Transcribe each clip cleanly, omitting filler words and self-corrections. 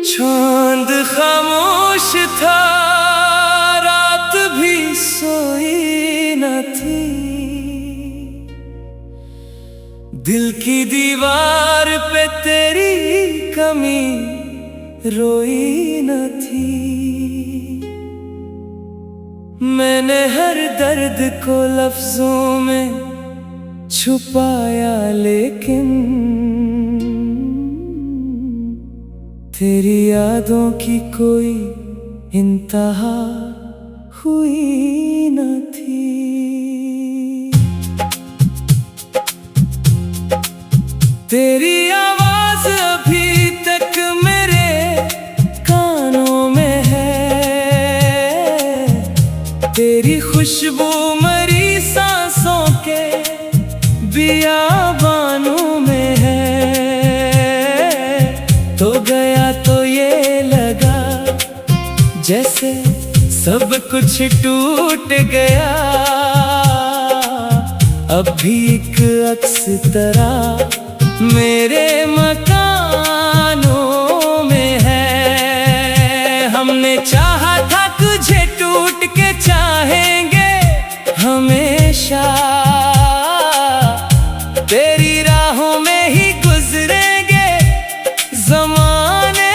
चांद खामोश था, रात भी सोई न थी। दिल की दीवार पे तेरी कमी रोई न थी। मैंने हर दर्द को लफ्जों में छुपाया, लेकिन तेरी यादों की कोई इंतहा हुई न थी। तेरी आवाज अभी तक मेरे कानों में है, तेरी खुशबू मरी सांसों के बियाबानों में है। तो गया तो ये लगा जैसे सब कुछ टूट गया, अब भी एक अक्स तरह मेरे मकानों में है। हमने चाहा था तुझे, टूट के चाहेंगे हमेशा, तेरी राहों में ही गुजरेंगे ज़माने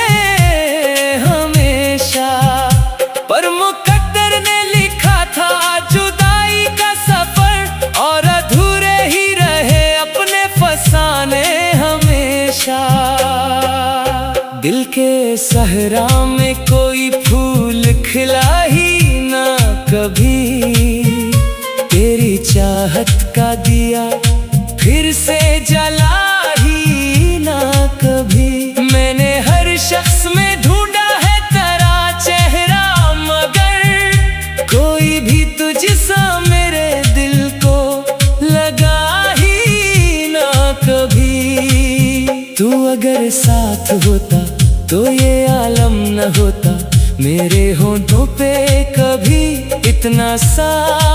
हमेशा। पर मुकद्दर ने लिखा था जुदाई का सफर, और अधूरे ही रहे अपने फसाने हमेशा। दिल के सहरा में कोई फूल खिला ही ना कभी, तेरी चाहत का दिया फिर से जला ही ना कभी। मैंने हर शख्स में ढूंढा है तेरा चेहरा, मगर कोई भी तुझसा मेरे दिल को लगा ही ना कभी। तू अगर साथ होता तो ये आलम न होता, मेरे होंठों पे कभी इतना सा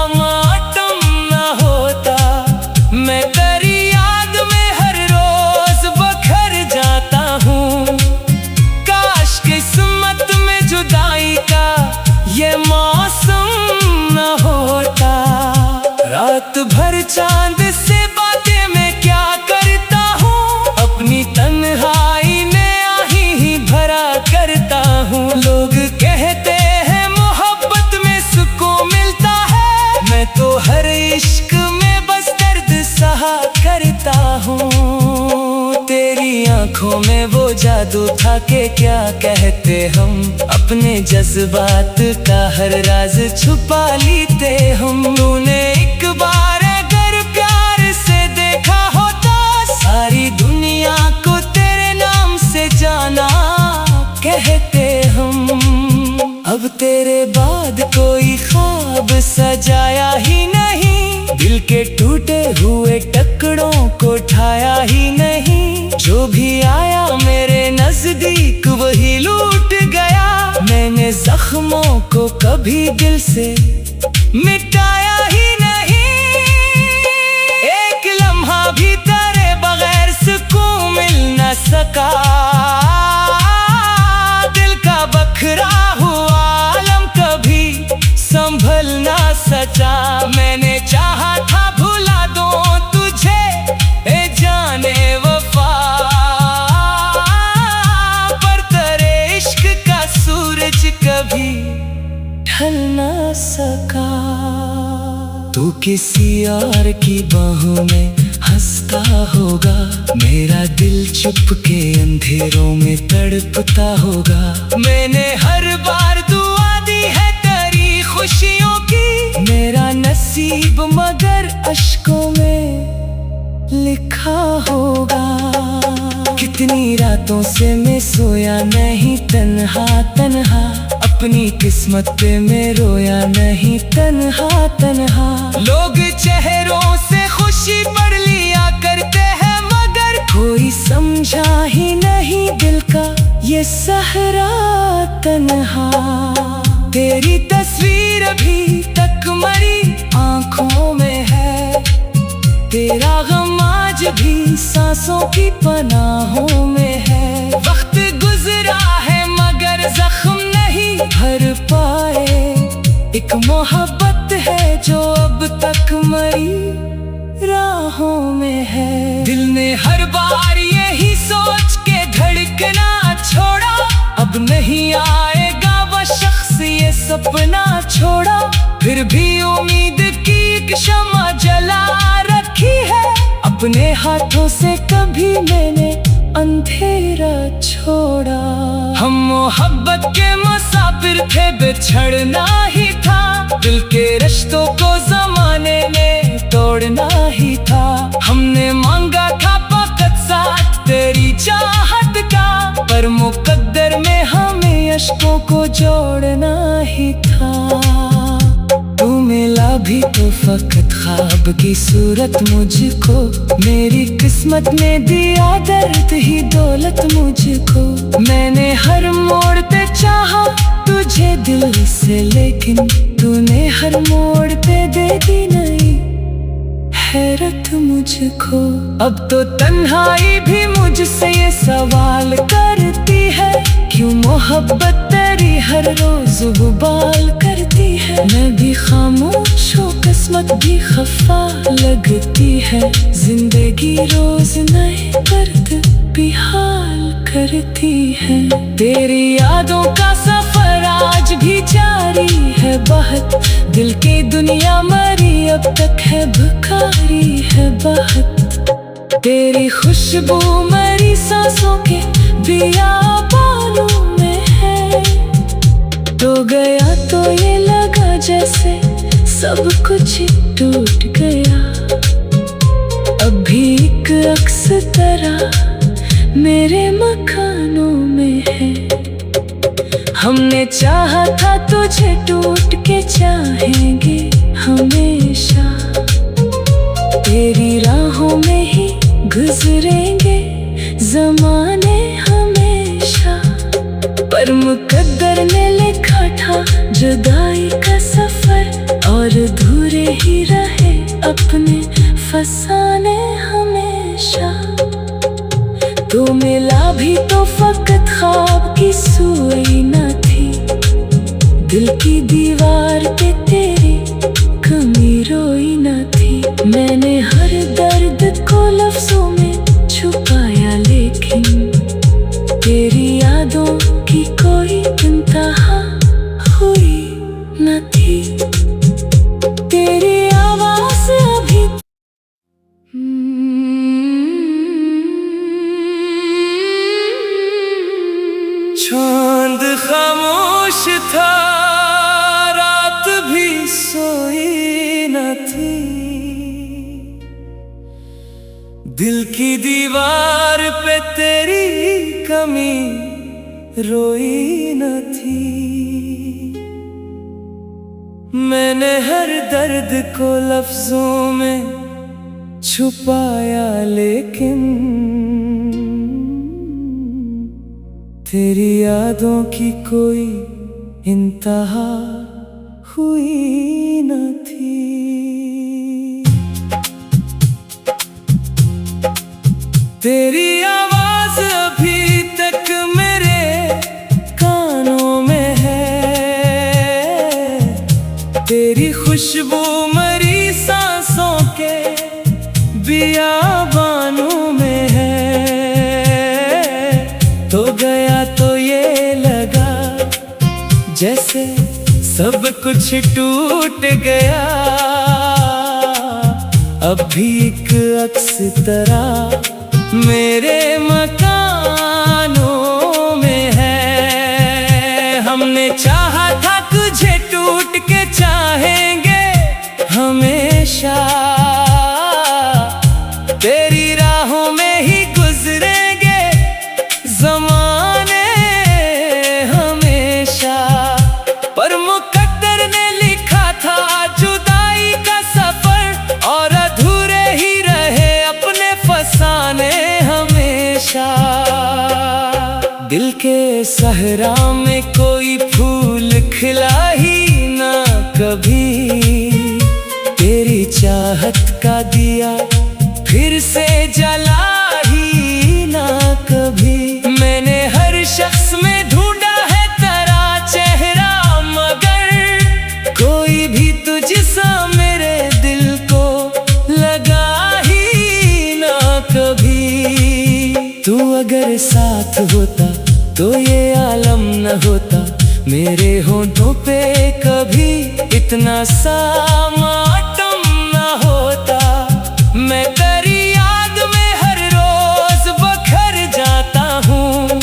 मातम न होता। मैं तेरी याद में हर रोज बखर जाता हूँ, काश किस्मत में जुदाई का ये मौसम न होता। रात भर चांद से बातें मैं क्या करता हूँ, अपनी तन्हाई में आही ही भरा करता हूँ। लोग कहते हैं मोहब्बत में सुकून मिलता है, मैं तो हर इश्क में बस दर्द सहा करता हूँ। तेरी आंखों में वो जादू था कि क्या कहते हम, अपने जज्बात का हर राज छुपा लेते हम। तूने एक बार अगर प्यार से देखा होता, सारी दुनिया को तेरे नाम से जाना कहते हम। अब तेरे बाद कोई ख्वाब सजाया ही नहीं, दिल के टूटे हुए टुकड़ों को ठाया ही नहीं। जो भी आया मेरे नजदीक वही लूट गया, मैंने जख्मों को कभी दिल से मिटाया ही नहीं। एक लम्हा भी तेरे बगैर सुकून मिल न सका, दिल का बखरा हुआ आलम कभी संभल ना सचा। मैंने चाहा था भुला दूं तुझे ए जाने वफा, पर तेरे इश्क का सूरज कभी ढल ना सका। तू किसी और की बाहों में हंसता होगा, मेरा दिल चुप के अंधेरों में तड़पता होगा। मैंने हर बार दुआ दी है तेरी खुशियों की, मेरा नसीब मगर अश्कों में लिखा होगा। कितनी रातों से मैं सोया नहीं तन्हा तन्हा, अपनी किस्मत पे मैं रोया नहीं तन्हा तन्हा। लोग चेहरों से खुशी पढ़ लिया करते हैं, मगर कोई समझा ही नहीं दिल का ये सहरा तन्हा। तेरी तस्वीर अभी तक मरी आंखों में है, तेरा गम आज भी सांसों की पनाहों में है। वक्त गुजरा है मगर जख्म नहीं भर पाए, एक मोहब्बत है जो अब तक मरी राहों में है। दिल ने हर बार यही सोच के धड़कना छोड़ा, अब नहीं आएगा वो शख्स ये सपना छोड़ा। फिर भी उम्मीद की एक शम्मा जला रखी है, अपने हाथों से कभी मैंने अंधेरा छोड़ा। हम मोहब्बत के मुसाफिर थे, बिछड़ना ही था, दिल के रिश्तों को जमाने ने तोड़ना ही था। हमने मांगा था फकत साथ तेरी चाहत का, पर मुकद्दर में हमें अश्कों को जोड़ना ही था। तू मिला भी तो फकत ख्वाब की सूरत मुझको, मेरी किस्मत ने दिया दर्द ही दौलत मुझको। मैंने हर मोड़ पे चाहा तुझे दिल से, लेकिन तूने हर मोड़ पे दे दी नई हैरत मुझको। अब तो तन्हाई भी मुझसे ये सवाल करती है, क्यों मोहब्बत तेरी हर रोज गुबाल करती है। मैं भी खामोश हूँ, किस्मत भी खफा लगती है, जिंदगी रोज नए दर्द बेहाल करती है। तेरी यादों का सफर आज भी जारी है बहुत, दिल की दुनिया मरी अब तक है भिखारी है बहुत। तेरी खुशबू मरी सांसों के बियाबानों में है, तो गया तो ये लगा जैसे सब कुछ टूट गया। अभी एक अक्स तरह मेरे मकानों में है, हमने चाहा था तुझे टूट के चाहेंगे हमेशा। तेरी राहों में ही गुजरेंगे ज़माने हमेशा, पर मुकद्दर ने लिखा था जुदाई का सफर, और अधूरे ही रहे अपने फसाने हमेशा। तू मिला भी तो फकत ख्वाब की सुई न थी, दिल की दीवार पे तेरी कमी रोई न थी। मैंने हर दर्द को लफ्जों में छुपाया, लेकिन तेरी यादों की कोई इंतहा हुई न थी। तेरी आवाज़ अभी चांद खामोश था, रात भी सोई न थी, दिल की दीवार पे तेरी कमी रोई न थी। मैंने हर दर्द को लफ्जों में छुपाया, लेकिन तेरी यादों की कोई इंतहा हुई न थी। तेरी आवाज अभी तक मेरे कानों में है, तेरी खुशबू मरी सांसों के बियाबानों में है। तो गया तो ये लगा जैसे सब कुछ टूट गया, अब भी एक अक्स तरह मेरे मकानों में है। हमने चाहा था तुझे टूट के चाहेंगे हमेशा, तेरी राहों में ही गुजरेंगे ज़माने हमेशा। पर मुकद्दर ने लिखा था जुदाई का सफर, और अधूरे ही रहे अपने फसाने हमेशा। दिल के सहरा में कोई फूल खिला ही ना कभी, तेरी चाहत का दिया फिर से जला ही ना कभी। मैंने हर शख्स में ढूंढा है तेरा चेहरा, मगर कोई भी तुझसा मेरे दिल को लगा ही ना कभी। तू अगर साथ होता तो ये आलम न होता, मेरे होंठों पे कभी इतना सा मातम न होता। मैं तेरी याद में हर रोज बखर जाता हूँ,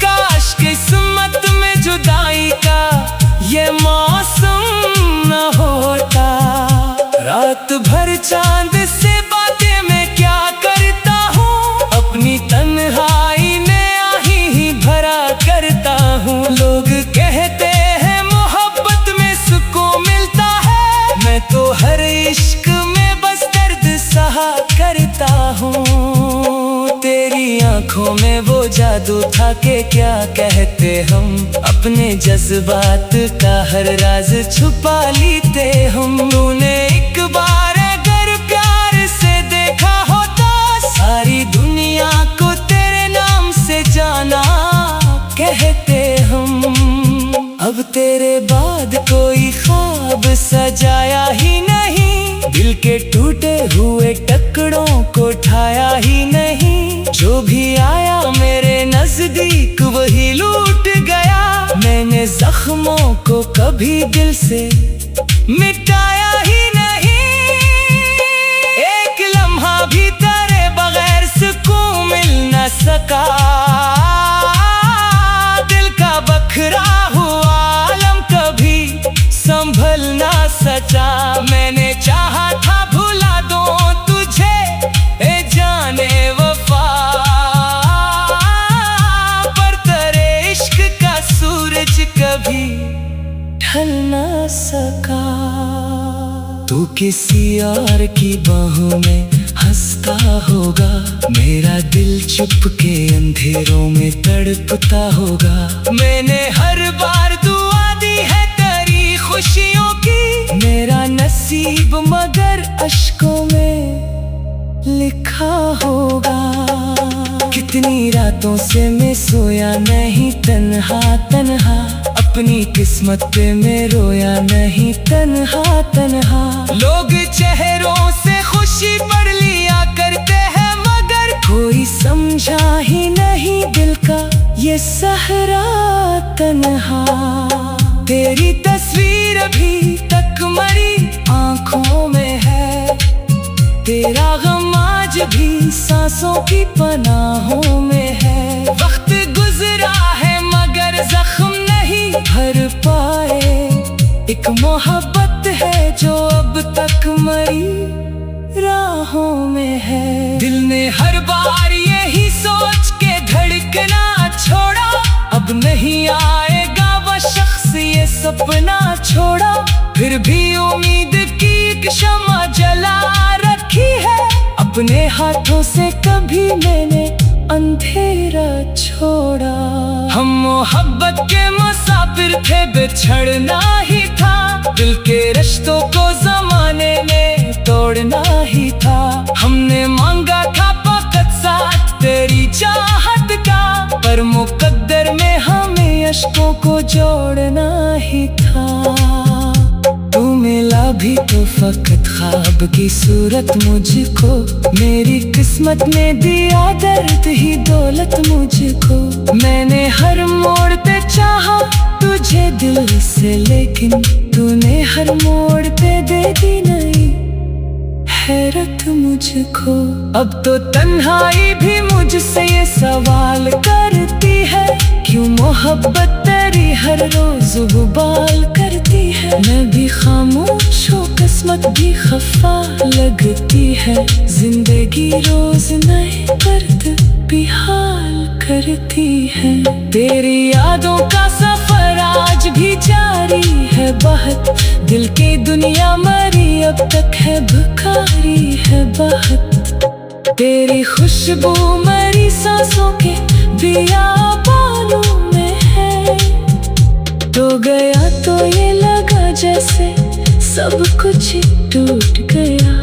काश किस्मत में जुदाई का ये मौसम न होता। रात भर चांद से बातें मैं क्या करता हूँ, अपनी तन्हाई में आही ही भरा करता हूँ। लोग कहते हैं मोहब्बत में सुकून मिलता है, मैं तो हर इश्क में बस दर्द सहा करता हूँ। तेरी आंखों में वो जादू था कि क्या कहते हम, अपने जज्बात का हर राज छुपा लेते हम। तूने एक बार अगर प्यार से देखा होता, सारी दुनिया को तेरे नाम से जाना कहते हम। अब तेरे बाद कोई ख्वाब सजाया ही नहीं, दिल के टूटे हुए टुकड़ों को ठाया ही नहीं। जो भी आया मेरे नजदीक वही लूट गया, मैंने जख्मों को कभी दिल से मिटाया ही नहीं। एक लम्हा भी तेरे बगैर सुकून मिल न सका, दिल का बखरा हुआ आलम कभी संभल ना सचा। मैंने चाहा था भुला दूं तुझे ए जाने वफा, पर तेरे इश्क का सूरज कभी ढल ना सका। तू किसी और की बाहों में हंसता होगा, मेरा दिल चुप के अंधेरों में तड़पता होगा। मैंने हर बार दुआ दी है तेरी खुशियों की, मेरा नसीब मगर अश्कों में लिखा होगा। कितनी रातों से मैं सोया नहीं तन्हा तन्हा, अपनी किस्मत पे मैं रोया नहीं तन्हा तन्हा। लोग चेहरों से खुशी पढ़ लिया करते हैं, मगर कोई समझा ही नहीं दिल का ये सहरा तन्हा। तेरी तस्वीर अभी तक मरी आंखों में है, तेरा गम आज भी सांसों की पनाहों में है। वक्त गुजरा है मगर जख्म नहीं भर पाए, एक मोहब्बत है जो अब तक मरी राहों में है। दिल ने हर बार यही सोच के धड़कना छोड़ा, अब नहीं आएगा वो शख्स ये सपना छोड़ा। फिर भी उम्मीद की एक शम्मा जला रखी है, अपने हाथों से कभी मैंने अंधेरा छोड़ा। हम मोहब्बत के मुसाफिर थे, बिछड़ना ही था, दिल के रिश्तों को जमाने ने तोड़ना ही था। हमने मांगा था वक्त साथ तेरी चाहत का, पर मुकद्दर में हमें अश्कों को जोड़ना ही था। तू मिला भी तो फकत ख्वाब की सूरत मुझको, मेरी किस्मत ने दिया दर्द ही दौलत मुझको। मैंने हर मोड़ पे चाहा तुझे दिल से, लेकिन तूने हर मोड़ पे दे दी नहीं हैरत मुझको। अब तो तन्हाई भी मुझसे ये सवाल करती है, क्यों मोहब्बत तेरी हर रोज गुबाल करती है। मैं भी खामोश हूँ, किस्मत भी खफा लगती है, जिंदगी रोज नए दर्द बेहाल करती है। तेरी यादों का सफर आज भी जारी है बहुत, दिल की दुनिया मरी अब तक है भिखारी है बहुत। तेरी खुशबू मरी सांसों के बियाबानों में है, तो गया तो ये लगा जैसे सब कुछ टूट गया।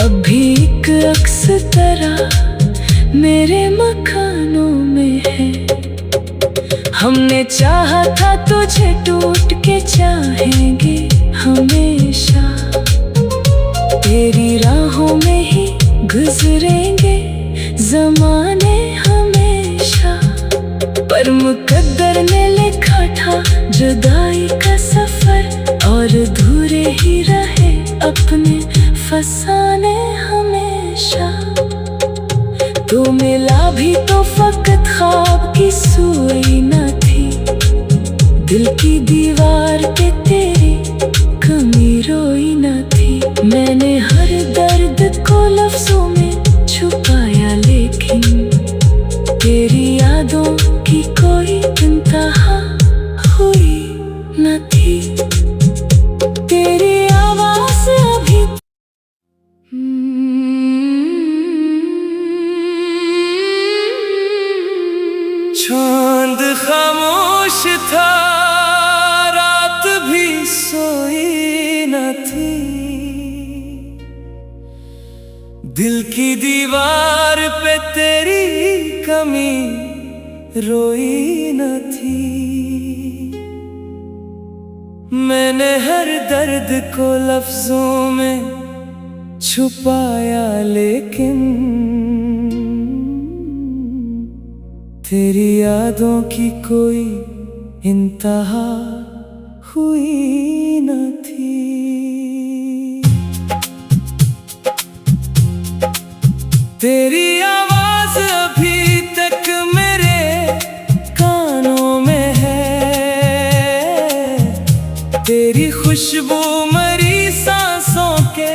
अब भी एक अक्स तरह मेरे मकानों में है। हमने चाहा था तुझे, टूट के चाहेंगे हमेशा। तेरी राहों में ही गुजरेंगे ज़माने हमेशा। पर मुकद्दर ने लिखा था जुदाई का सफर, और अधूरे ही रहे अपने फसाने हमेशा। तू मिला भी तो फकत ख्वाब की सुई न थी, दिल की दीवार पे तेरी कमी रोई न थी। मैंने हर दर्द को लफ्जों में छुपाया, लेकिन तेरी यादों की कोई इंतहा हुई न थी। तेरी आवाज़ अभी चांद खामोश था, रात भी सोई न थी। दिल की दीवार पे तेरी कमी रोई न थी। मैंने हर दर्द को लफ्जों में छुपाया, लेकिन तेरी यादों की कोई इंतहा हुई न थी। तेरी आवाज अभी तक मेरे कानों में है। तेरी खुशबू मरी सांसों के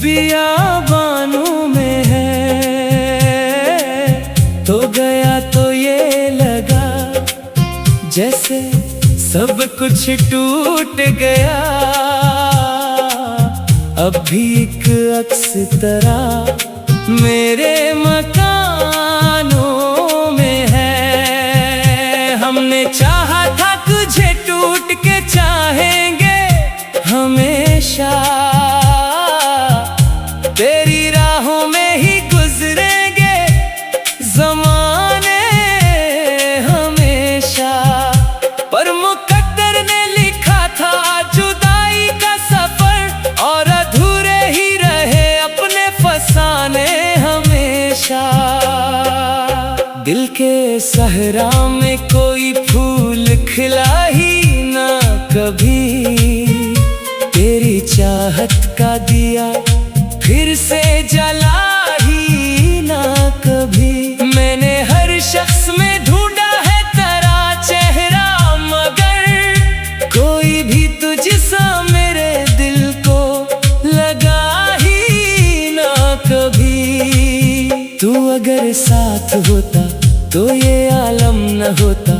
बियाबानों में है। तो गया तो ये लगा जैसे सब कुछ टूट गया। अब भी एक अक्स तरह मेरे मकानों में है। हमने चाहा था तुझे, टूट के चाहेंगे हमेशा। तेरी राहों में ही गुजरेंगे ज़माने हमेशा। पर मुकद्दर ने लिखा था जुदाई का सफर, और अधूरे ही रहे अपने फसाने हमेशा। दिल के सहरा में कोई फूल खिला ही ना कभी। तेरी चाहत का दिया फिर से जला ही ना कभी। मैंने हर शख्स में ढूंढा है तेरा चेहरा, मगर कोई भी तुझसा मेरे दिल को लगा ही ना कभी। तू अगर साथ होता तो ये आलम न होता।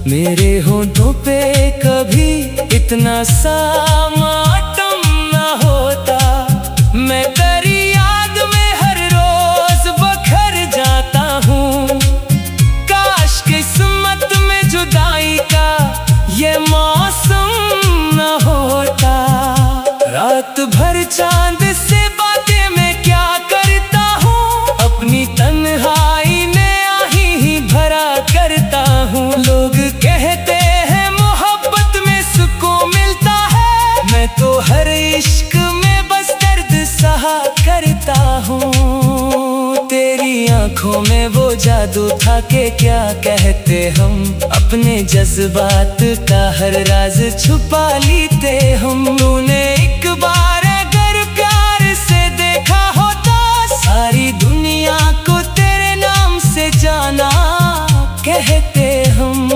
मेरे होंठों पे कभी इतना सा मातम न होता। मैं तेरी याद में हर रोज बखर जाता हूँ। काश किस्मत में जुदाई का ये मौसम न होता। रात भर चांद से बातें मैं क्या करता हूँ। अपनी तन्हाई में आही ही भरा करता हूँ। लोग कहते हैं मोहब्बत में सुकून मिलता है। मैं तो हर इश्क में बस दर्द सहा करता हूँ। तेरी आंखों में वो जादू था कि क्या कहते हम। अपने जज्बात का हर राज छुपा लेते हम। तूने एक बार अगर प्यार से देखा होता, सारी दुनिया को तेरे नाम से जाना कहते हम।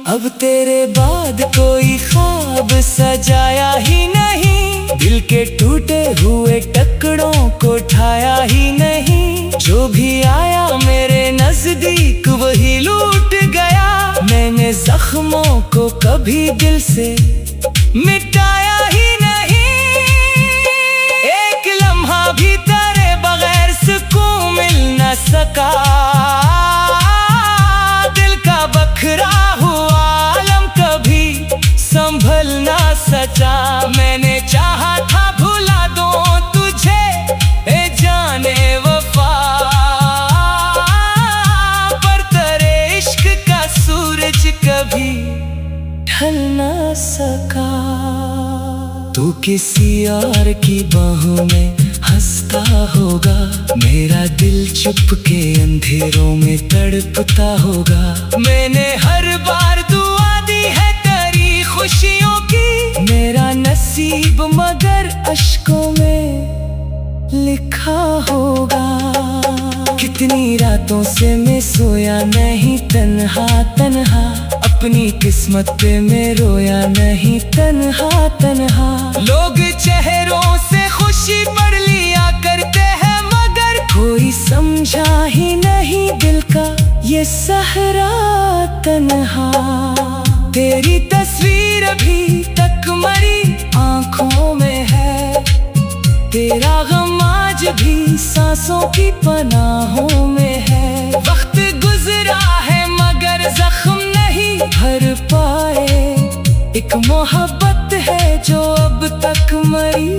अब तेरे बाद कोई ख्वाब सजाया ही नहीं। दिल के टूटे हुए टुकड़ों को ठाया ही नहीं। जो भी आया मेरे नजदीक वही लूट गया। मैंने जख्मों को कभी दिल से मिटाया ही नहीं। एक लम्हा भी तेरे बगैर सुकून मिल न सका। दिल का बखरा हुआ आलम कभी संभल ना सचा। मैंने चाहा था भुला दूं तुझे, किसी और की बाहों में हंसता होगा, मेरा दिल चुप के अंधेरों में तड़पता होगा। मैंने हर बार दुआ दी है तेरी खुशियों की, मेरा नसीब मगर अश्कों में लिखा होगा। कितनी रातों से मैं सोया नहीं तन्हा तन्हा, अपनी किस्मत पे मैं रोया नहीं तन्हा तन्हा। लोग चेहरों से खुशी पढ़ लिया करते हैं, मगर कोई समझा ही नहीं दिल का ये सहरा तन्हा। तेरी तस्वीर अभी तक मरी आंखों में है, तेरा गम आज भी सांसों की पनाहों में है। वक्त गुजरा है मगर जख्म नहीं भर पाए, एक मोहब्बत है जो अब तक मरी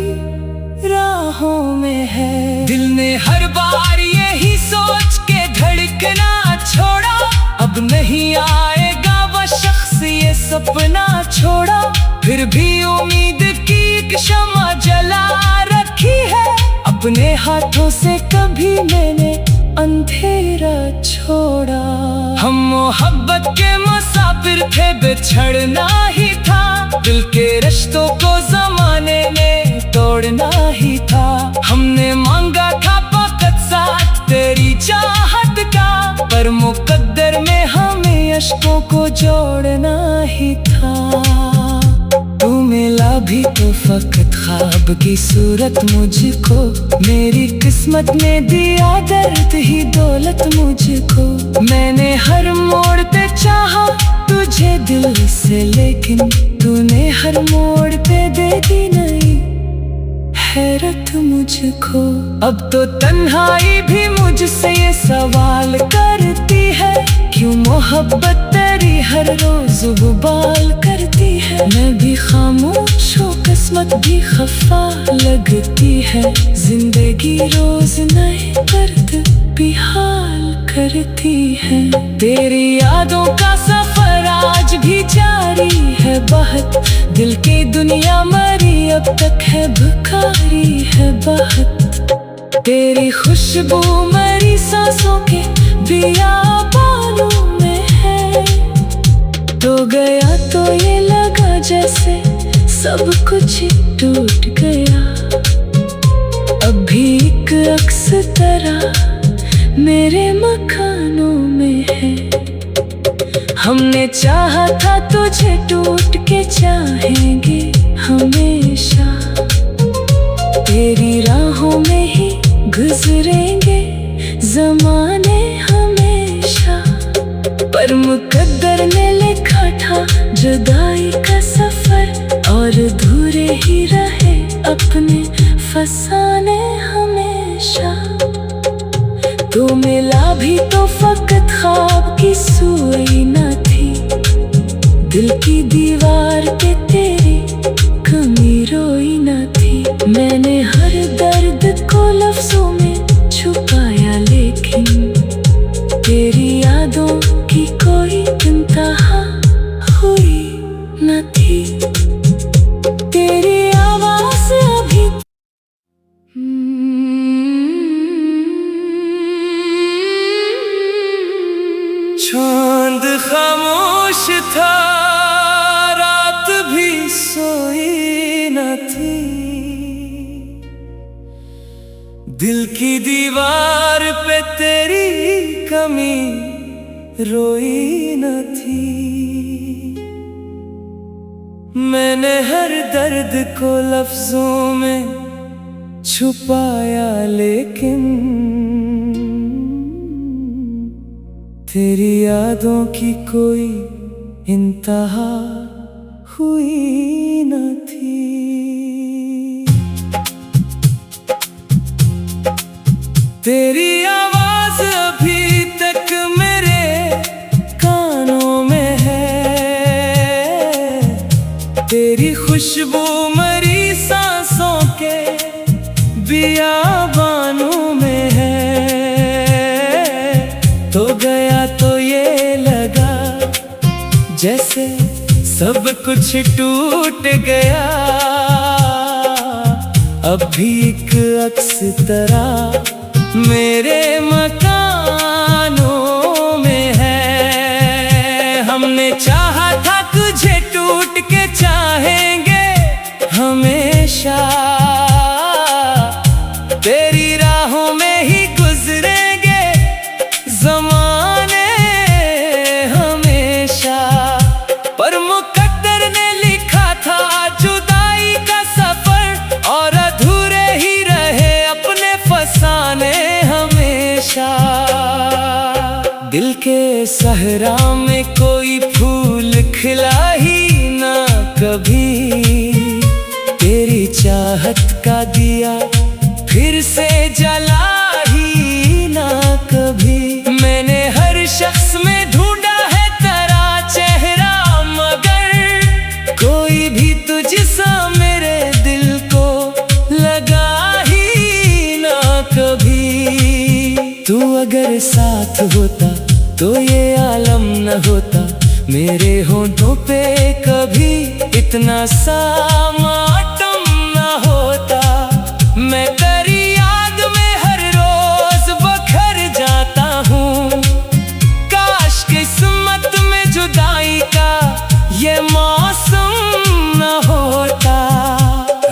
राहों में है। दिल ने हर बार यही सोच के धड़कना छोड़ा, अब नहीं आएगा वो शख्स ये सपना छोड़ा। फिर भी उम्मीद की एक शम्मा जला रखी है, अपने हाथों से कभी मैंने अंधेरा छोड़ा। हम मोहब्बत के मुसाफिर थे, बिछड़ना ही था, दिल के रिश्तों को जमाने ने तोड़ना ही था। हमने मांगा था वक्त साथ तेरी चाहत का, पर मुकद्दर में हमें अश्कों को जोड़ना ही था। तू मिला भी तो फकत ख्वाब की सूरत मुझको, मेरी किस्मत ने दिया दर्द ही दौलत मुझको। मैंने हर मोड़ पे चाहा तुझे दिल से, लेकिन तूने हर मोड़ पे दे दी नहीं हैरत मुझको। अब तो तन्हाई भी मुझसे ये सवाल करती है, क्यों मोहब्बत तेरी हर रोज गुबाल करती है। मैं भी खामोश हूँ, किस्मत भी खफा लगती है, जिंदगी रोज नए दर्द बेहाल करती है। तेरी यादों का सफर आज भी जारी है बहुत, दिल की दुनिया मरी अब तक है भिखारी है बहुत। तेरी खुशबू मरी सांसों के बियाबानों में है, तो गया तो ये लगा जैसे सब कुछ टूट गया। अभी एक अक्स तरह मेरे मकानों में है, हमने चाहा था तुझे टूट के चाहेंगे हमेशा। तेरी राहों में ही गुजरेंगे ज़माने हमेशा, पर मुकद्दर ने लिखा था जुदाई का सफर, और अधूरे ही रहे अपने फसाने हमेशा। तू मिला भी तो फकत ख्वाब की सुई न थी, दिल की दीवार पे तेरी कमी रोई न थी। मैंने हर दर्द को लफ्जों में छुपाया, लेकिन तेरी यादों की कोई इंतहा हुई न थी। तेरी आवाज़ अभी चांद खामोश था, रात भी सोई न थी, दिल की दीवार पे तेरी कमी रोई न थी। मैंने हर दर्द को लफ्जों में छुपाया, लेकिन तेरी यादों की कोई इंतहा हुई न थी। तेरी आवाज अभी तक मेरे कानों में है, तेरी खुशबू मरी सांसों के बियाबानों में है। तो गया तो ये लगा जैसे सब कुछ टूट गया। अब भी एक अक्स तरह मेरे मकानों में है। हमने चाहा था तुझे टूट के चाहेंगे हमेशा, तेरी राहों में ही गुजरेंगे ज़माने हमेशा। पर मुकद्दर ने लिखा था जुदाई का सफर, और अधूरे ही रहे अपने फसाने हमेशा। दिल के सहरा में कोई फूल खिला ही ना कभी, तेरी चाहत का दिया फिर से जला ही ना कभी। मैंने हर शख्स में ढूंढा है तेरा चेहरा, मगर कोई भी तुझसा मेरे दिल को लगा ही ना कभी। तू अगर साथ होता तो ये आलम न होता, मेरे होंठों पे कभी इतना सा मातम न होता। मैं तेरी याद में हर रोज बखर जाता हूँ, काश किस्मत में जुदाई का ये मौसम न होता।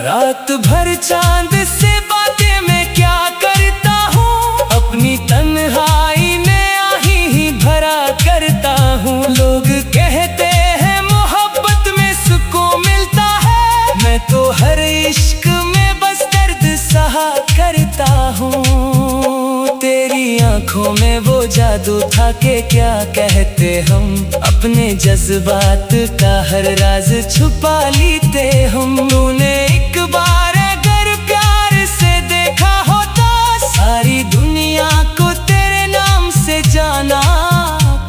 रात भर चांद से बातें मैं क्या करता हूँ, अपनी तन्हाई में आही ही भरा करता हूँ। लोग कहते हैं मोहब्बत में सुकून मिलता है, मैं तो हर इश्क में बस दर्द सहा करता हूँ। तेरी आंखों में वो जादू था कि क्या कहते हम, अपने जज्बात का हर राज छुपा लेते हम। तूने एक बार अगर प्यार से देखा होता, सारी दुनिया को तेरे नाम से जाना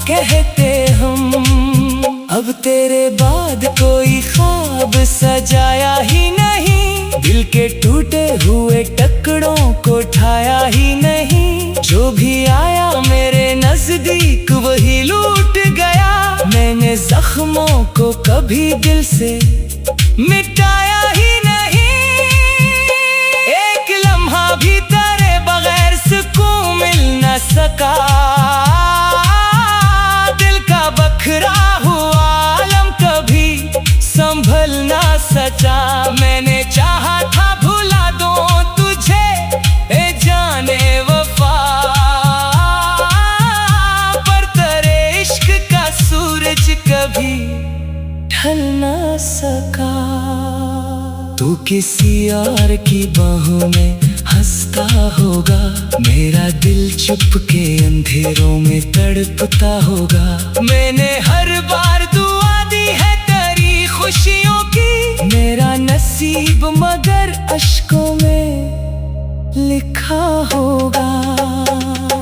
कहते हम। अब तेरे बाद कोई ख्वाब सजाया ही नहीं, दिल के टूटे हुए टुकड़ों को ठाया ही नहीं। जो भी आया मेरे नजदीक वही लूट गया, मैंने जख्मों को कभी दिल से मिटाया ही नहीं। एक लम्हा भी तेरे बगैर सुकून मिल न सका, दिल का बखरा हुआ आलम कभी संभल ना सचा। मैंने चाहा था भुला दूं तुझे ए जाने वफा, पर तेरे इश्क का सूरज कभी ढल ना सका। तू किसी और की बाहों में हंसता होगा, मेरा दिल चुपके अंधेरों में तड़पता होगा। मैंने हर बार दुआ दी है तेरी खुशियों की, मेरा नसीब मगर अश्कों में लिखा होगा।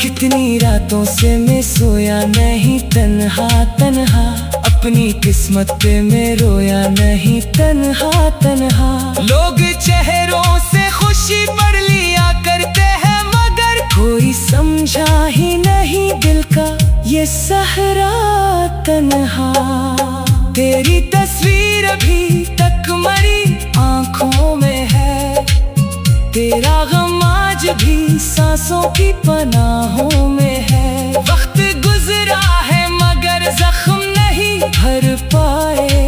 कितनी रातों से मैं सोया नहीं तन्हा तन्हा, अपनी किस्मत पे मैं रोया नहीं तन्हा तन्हा। लोग चेहरों से खुशी पढ़ लिया करते हैं, मगर कोई समझा ही नहीं दिल का ये सहरा तन्हा। तेरी तस्वीर अभी तक मरी आंखों में है, तेरा गम आज भी सांसों की पनाहों में है। वक्त गुजरा है मगर जख्म नहीं भर पाए,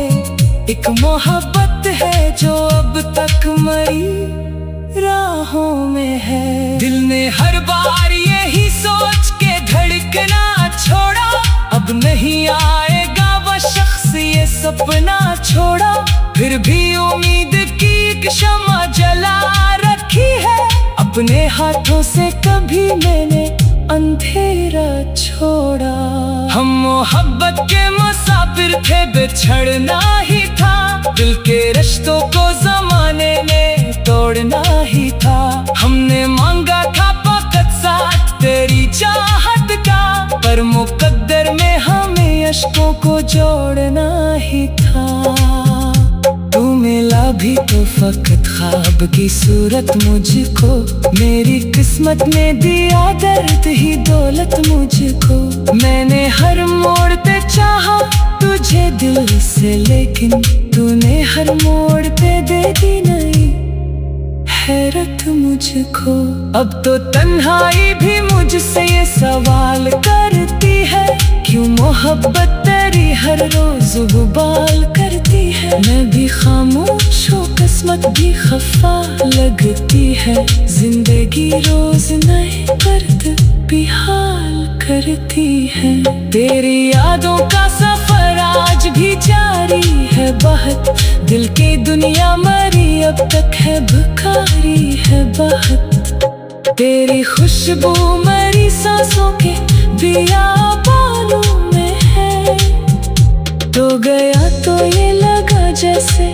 एक मोहब्बत है जो अब तक मरी राहों में है। दिल ने हर बार यही सोच के धड़कना छोड़ा, अब नहीं आएगा वो शख्स ये सपना छोड़ा। फिर भी उम्मीद की एक शम्मा जला रखी है, अपने हाथों से कभी मैंने अंधेरा छोड़ा। हम मोहब्बत के मुसाफिर थे, बिछड़ना ही था, दिल के रिश्तों को जमाने ने तोड़ना ही था। हमने मांगा था फकत साथ तेरी चाहत का, पर मुकद्दर में हमें अश्कों को जोड़ना ही था। तू मिला भी तो फकत ख्वाब की सूरत मुझको, मेरी किस्मत ने दिया दर्द ही दौलत मुझको। मैंने हर मोड़ पे चाहा तुझे दिल से, लेकिन तूने हर मोड़ पे दे दी नहीं हैरत मुझको। अब तो तन्हाई भी मुझसे ये सवाल करती है, क्यों मोहब्बत तेरी हर रोज गुबाल करती है। मैं भी खामोश हूँ, किस्मत भी खफा लगती है। जिंदगी रोज नए दर्द भी हाल करती है। तेरी यादों का सफर आज भी जारी है बहुत, दिल की दुनिया मरी अब तक है भिखारी है बहुत। तेरी खुशबू मरी सांसों के बियाबानों में है। तो गया तो ये लगा जैसे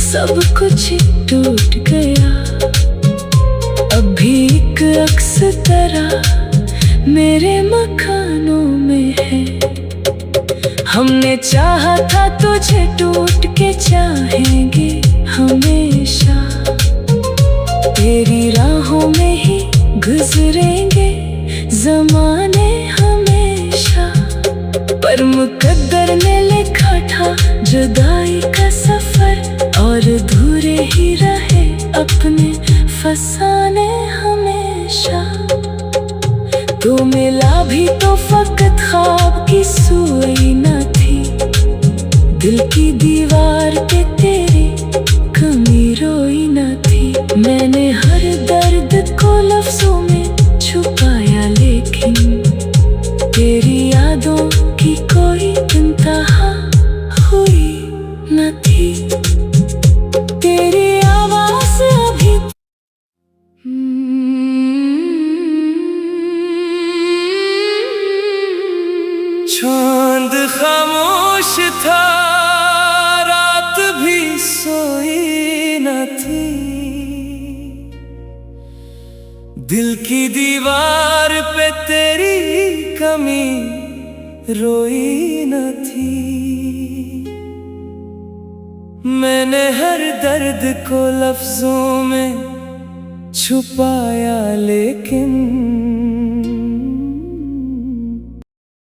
सब कुछ टूट गया। अब भी एक अक्स तरह मेरे मकानों में है। हमने चाहा था तुझे, टूट के चाहेंगे हमेशा। तेरी राहों में ही गुजरेंगे ज़माने हमेशा। पर मुकद्दर ने लिखा था जुदाई का सफर, और अधूरे ही रहे अपने फसाने हमेशा। तू मिला भी तो फकत ख्वाब की सुई न थी, दिल की दीवार पे तेरी कमी रोई न थी। मैंने हर दर्द को लफ्जों में छुपाया, लेकिन तेरी यादों की कोई इंतहा हुई न थी। तेरी आवाज़ अभी चांद खामोश था, रात भी सोई न थी। दिल की दीवार पे तेरी कमी रोई न थी। मैंने हर दर्द को लफ्जों में छुपाया, लेकिन